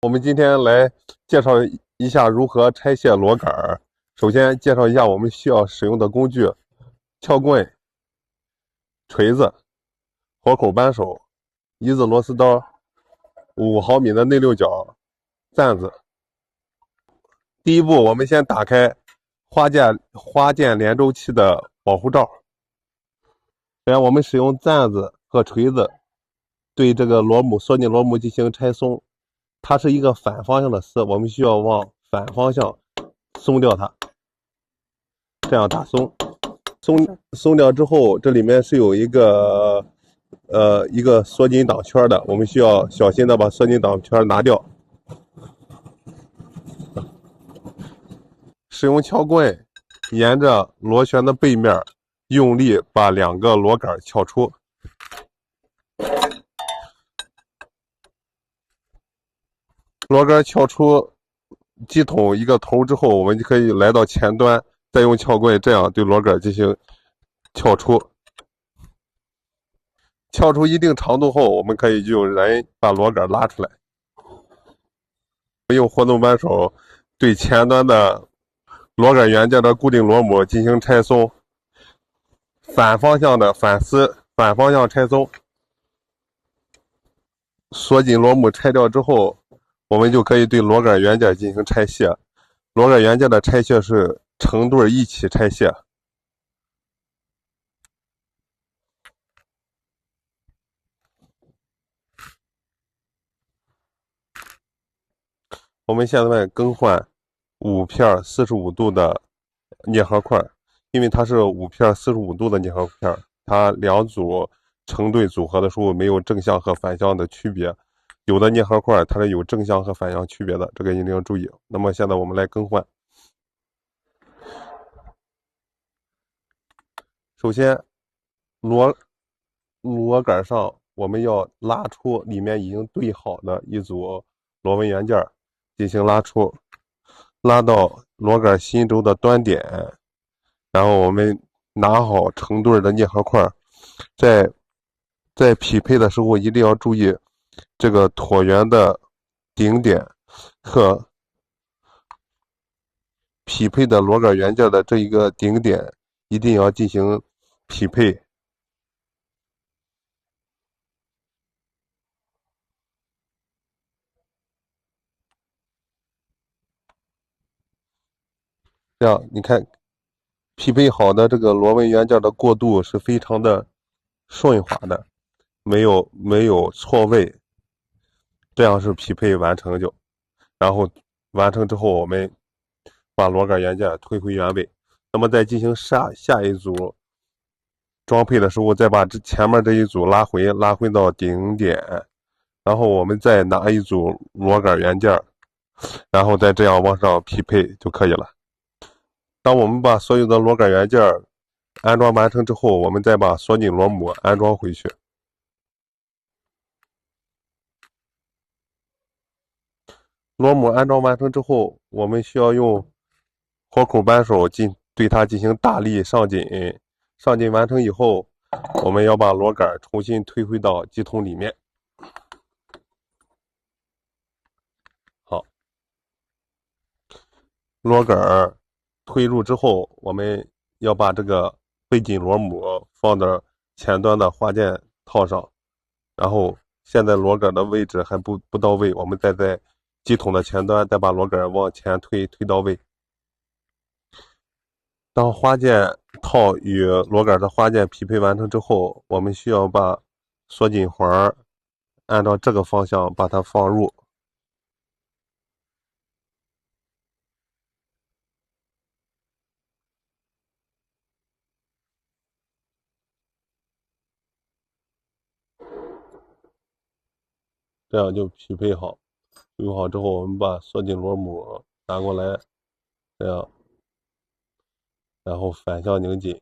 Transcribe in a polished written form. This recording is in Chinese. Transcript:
我们今天来介绍一下如何拆卸螺杆儿。首先介绍一下我们需要使用的工具：撬棍、锤子、活口扳手、一字螺丝刀、5毫米的内六角钻子。第一步，我们先打开花件连轴器的保护罩。然后我们使用钻子和锤子对这个锁紧螺母进行拆松。它是一个反方向的丝，我们需要往反方向松掉它，这样打松。松掉之后，这里面是有一个锁紧挡圈的，我们需要小心的把锁紧挡圈拿掉。使用撬棍沿着螺旋的背面用力把2个螺杆撬出。螺杆撬出机筒一个头之后，我们就可以来到前端，再用撬棍这样对螺杆进行撬出。撬出一定长度后，我们可以用人把螺杆拉出来。用活动扳手对前端的螺杆元件的固定螺母进行拆松，反方向的反丝，反方向拆松。锁紧螺母拆掉之后，我们就可以对螺杆元件进行拆卸。螺杆元件的拆卸是成对一起拆卸。我们现在更换5片45度的镍合块，因为它是5片45度的镍合块，它2组成对组合的时候没有正向和反向的区别。有的镍合块它是有正向和反向区别的，这个一定要注意。那么现在我们来更换。首先，螺杆上我们要拉出里面已经对好的一组螺纹元件，进行拉出，拉到螺杆心轴的端点，然后我们拿好成对的镍合块，在匹配的时候一定要注意这个椭圆的顶点和匹配的螺杆元件的这一个顶点一定要进行匹配。这样你看，匹配好的这个螺纹元件的过渡是非常的顺滑的，没有错位，这样是匹配完成就。然后完成之后，我们把螺杆元件推回原位。那么在进行下一组装配的时候，再把前面这一组拉回到顶点，然后我们再拿一组螺杆元件，然后再这样往上匹配就可以了。当我们把所有的螺杆元件安装完成之后，我们再把锁紧螺母安装回去。螺母安装完成之后，我们需要用活口扳手对它进行大力上紧。上紧完成以后，我们要把螺杆重新推回到机筒里面。好，螺杆推入之后，我们要把这个背紧螺母放到前端的花件套上，然后现在螺杆的位置还不到位，我们再在机筒的前端再把螺杆往前推到位。当花件套与螺杆的花件匹配完成之后，我们需要把锁紧环按照这个方向把它放入。这样就匹配好。匹配好之后，我们把锁紧螺母拿过来，这样，然后反向拧紧。